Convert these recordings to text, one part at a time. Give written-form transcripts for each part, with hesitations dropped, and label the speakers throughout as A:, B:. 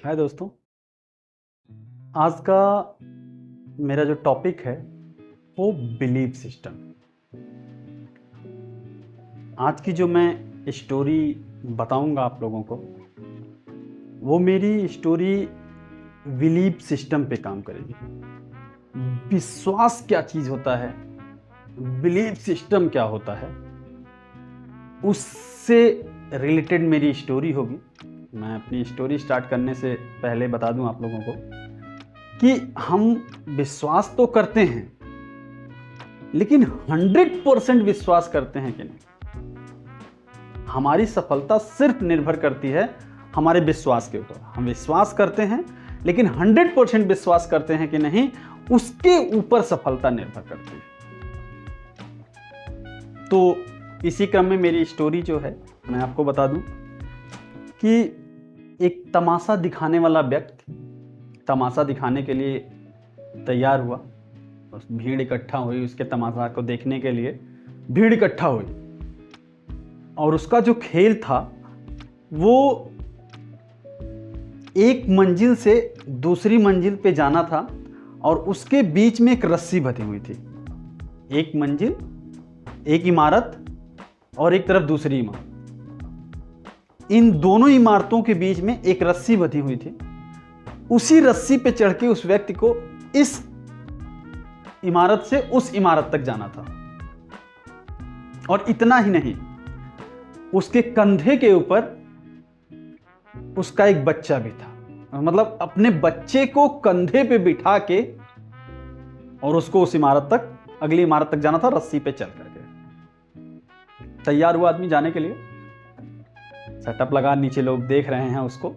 A: हाय दोस्तों। आज का मेरा जो टॉपिक है वो बिलीफ सिस्टम। आज की जो मैं स्टोरी बताऊंगा आप लोगों को, वो मेरी स्टोरी बिलीफ सिस्टम पे काम करेगी। विश्वास क्या चीज होता है, बिलीफ सिस्टम क्या होता है, उससे रिलेटेड मेरी स्टोरी होगी। मैं अपनी स्टोरी स्टार्ट करने से पहले बता दूं आप लोगों को कि हम विश्वास तो करते हैं, लेकिन 100% विश्वास करते हैं कि नहीं। हमारी सफलता सिर्फ निर्भर करती है हमारे विश्वास के ऊपर। हम विश्वास करते हैं, लेकिन 100% विश्वास करते हैं कि नहीं, उसके ऊपर सफलता निर्भर करती है। तो इसी क्रम में मेरी स्टोरी जो है, मैं आपको बता दूं कि एक तमाशा दिखाने वाला व्यक्ति तमाशा दिखाने के लिए तैयार हुआ। उस भीड़ इकट्ठा हुई, उसके तमाशा को देखने के लिए भीड़ इकट्ठा हुई, और उसका जो खेल था वो एक मंजिल से दूसरी मंजिल पे जाना था, और उसके बीच में एक रस्सी बंधी हुई थी। एक मंजिल, एक इमारत, और एक तरफ दूसरी इमारत। इन दोनों इमारतों के बीच में एक रस्सी बंधी हुई थी। उसी रस्सी पे चढ़ के उस व्यक्ति को इस इमारत से उस इमारत तक जाना था। और इतना ही नहीं, उसके कंधे के ऊपर उसका एक बच्चा भी था। मतलब अपने बच्चे को कंधे पे बिठा के और उसको उस इमारत तक, अगली इमारत तक जाना था, रस्सी पे चल करके। तैयार हुआ आदमी जाने के लिए, सेटअप लगा, नीचे लोग देख रहे हैं उसको,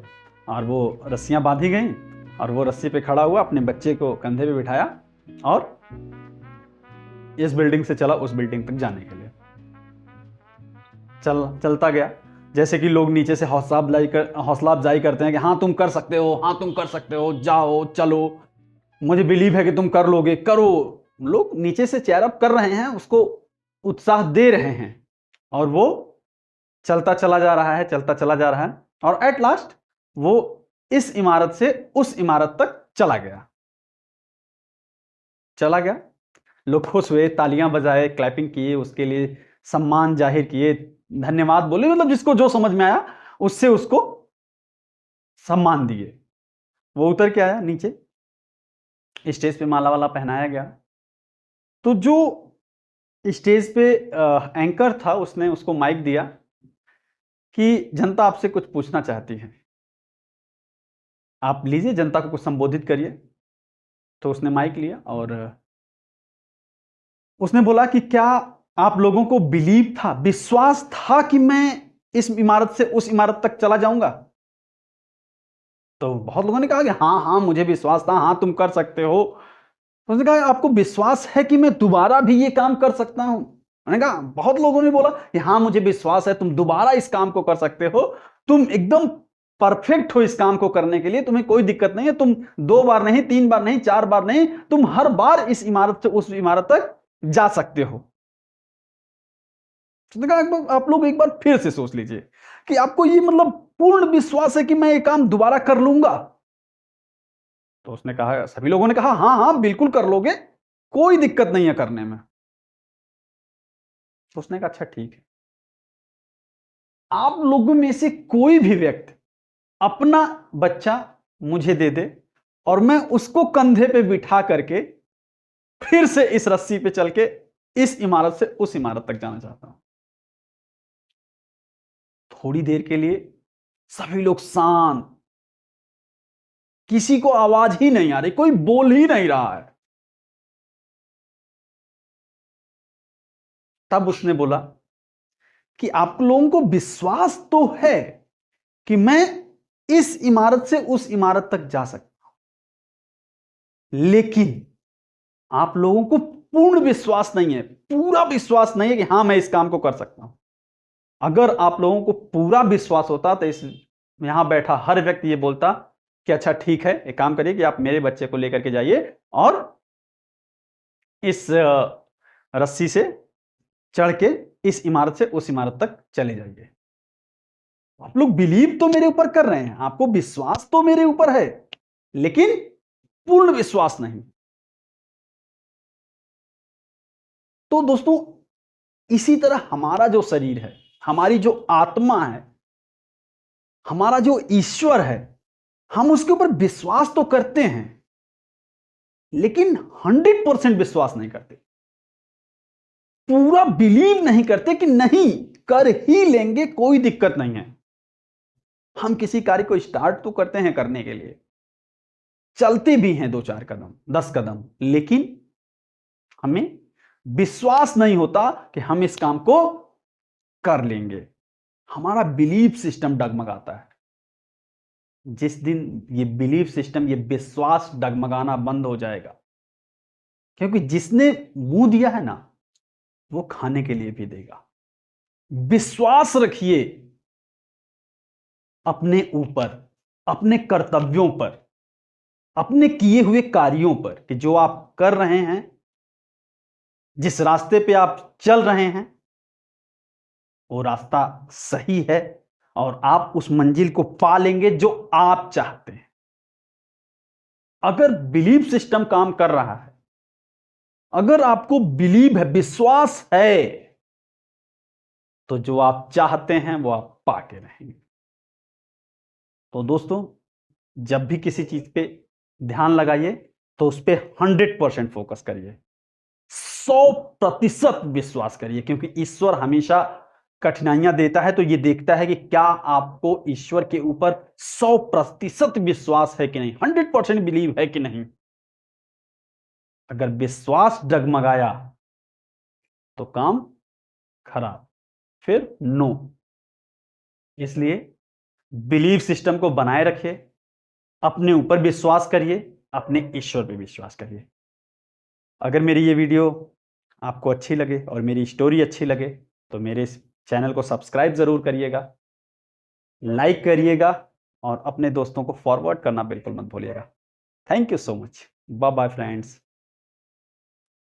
A: और वो रस्सियां बांधी गई, और वो रस्सी पे खड़ा हुआ, अपने बच्चे को कंधे पे बिठाया और इस बिल्डिंग से चला उस बिल्डिंग तक जाने के लिए। चलता गया। जैसे कि लोग नीचे से हौसला अफजाई करते हैं कि हाँ तुम कर सकते हो, हाँ तुम कर सकते हो, जाओ चलो, मुझे बिलीव है कि तुम कर लोगे, करो। लोग नीचे से चेयर अप कर रहे हैं, उसको उत्साह दे रहे हैं, और वो चलता चला जा रहा है, चलता चला जा रहा है, और एट लास्ट वो इस इमारत से उस इमारत तक चला गया। लोग खुश हुए, तालियां बजाए, क्लैपिंग किए, उसके लिए सम्मान जाहिर किए, धन्यवाद बोले, मतलब जिसको जो समझ में आया उससे उसको सम्मान दिए। वो उतर के आया नीचे, स्टेज पे माला वाला पहनाया गया। तो जो स्टेज पे एंकर था, उसने उसको माइक दिया कि जनता आपसे कुछ पूछना चाहती है, आप लीजिए, जनता को कुछ संबोधित करिए। तो उसने माइक लिया और उसने बोला कि क्या आप लोगों को बिलीव था, विश्वास था कि मैं इस इमारत से उस इमारत तक चला जाऊंगा? तो बहुत लोगों ने कहा कि हाँ हाँ मुझे विश्वास था, हाँ तुम कर सकते हो। तो उसने कहा आपको विश्वास है कि मैं दोबारा भी ये काम कर सकता हूं? मैंने कहा, बहुत लोगों ने बोला कि हाँ मुझे विश्वास है, तुम दोबारा इस काम को कर सकते हो, तुम एकदम परफेक्ट हो इस काम को करने के लिए, तुम्हें कोई दिक्कत नहीं है, तुम 2 बार नहीं, 3 बार नहीं, 4 बार नहीं, तुम हर बार इस इमारत से उस इमारत तक जा सकते हो। उसने कहा आप लोग एक बार फिर से सोच लीजिए कि आपको ये मतलब पूर्ण विश्वास है कि मैं ये काम दोबारा कर लूंगा? तो उसने कहा, सभी लोगों ने कहा हाँ हाँ बिल्कुल कर लोगे, कोई दिक्कत नहीं है करने में। तो उसने कहा अच्छा ठीक है, आप लोगों में से कोई भी व्यक्ति अपना बच्चा मुझे दे दे, और मैं उसको कंधे पे बिठा करके फिर से इस रस्सी पे चल के इस इमारत से उस इमारत तक जाना चाहता हूं। थोड़ी देर के लिए सभी लोग शांत, किसी को आवाज ही नहीं आ रही, कोई बोल ही नहीं रहा है। तब उसने बोला कि आप लोगों को विश्वास तो है कि मैं इस इमारत से उस इमारत तक जा सकता हूं, लेकिन आप लोगों को पूर्ण विश्वास नहीं है, पूरा विश्वास नहीं है कि हां मैं इस काम को कर सकता हूं। अगर आप लोगों को पूरा विश्वास होता तो इस यहां बैठा हर व्यक्ति ये बोलता कि अच्छा ठीक है, एक काम करिए कि आप मेरे बच्चे को लेकर के जाइए और इस रस्सी से चढ़ के इस इमारत से उस इमारत तक चले जाइए। आप लोग बिलीव तो मेरे ऊपर कर रहे हैं, आपको विश्वास तो मेरे ऊपर है, लेकिन पूर्ण विश्वास नहीं। तो दोस्तों, इसी तरह हमारा जो शरीर है, हमारी जो आत्मा है, हमारा जो ईश्वर है, हम उसके ऊपर विश्वास तो करते हैं, लेकिन 100% विश्वास नहीं करते, पूरा बिलीव नहीं करते कि नहीं कर ही लेंगे, कोई दिक्कत नहीं है। हम किसी कार्य को स्टार्ट तो करते हैं करने के लिए, चलते भी हैं 2-4 कदम 10 कदम, लेकिन हमें विश्वास नहीं होता कि हम इस काम को कर लेंगे। हमारा बिलीफ सिस्टम डगमगाता है। जिस दिन ये बिलीफ सिस्टम, ये विश्वास डगमगाना बंद हो जाएगा, क्योंकि जिसने मुंह दिया है ना, वो खाने के लिए भी देगा। विश्वास रखिए अपने ऊपर, अपने कर्तव्यों पर, अपने किए हुए कार्यों पर, कि जो आप कर रहे हैं, जिस रास्ते पे आप चल रहे हैं, वो रास्ता सही है और आप उस मंजिल को पा लेंगे जो आप चाहते हैं। अगर बिलीफ सिस्टम काम कर रहा है, अगर आपको बिलीव है, विश्वास है, तो जो आप चाहते हैं वो आप पाके रहेंगे। तो दोस्तों, जब भी किसी चीज पे ध्यान लगाइए तो उस पर 100% फोकस करिए, 100% विश्वास करिए, क्योंकि ईश्वर हमेशा कठिनाइयां देता है तो ये देखता है कि क्या आपको ईश्वर के ऊपर 100% विश्वास है कि नहीं, 100% बिलीव है कि नहीं। अगर विश्वास डगमगाया तो काम खराब, फिर नो। इसलिए बिलीव सिस्टम को बनाए रखिए, अपने ऊपर विश्वास करिए, अपने ईश्वर पे विश्वास करिए। अगर मेरी ये वीडियो आपको अच्छी लगे और मेरी स्टोरी अच्छी लगे तो मेरे इस चैनल को सब्सक्राइब ज़रूर करिएगा, लाइक करिएगा और अपने दोस्तों को फॉरवर्ड करना बिल्कुल मत भूलिएगा। Thank you so much. Bye bye friends.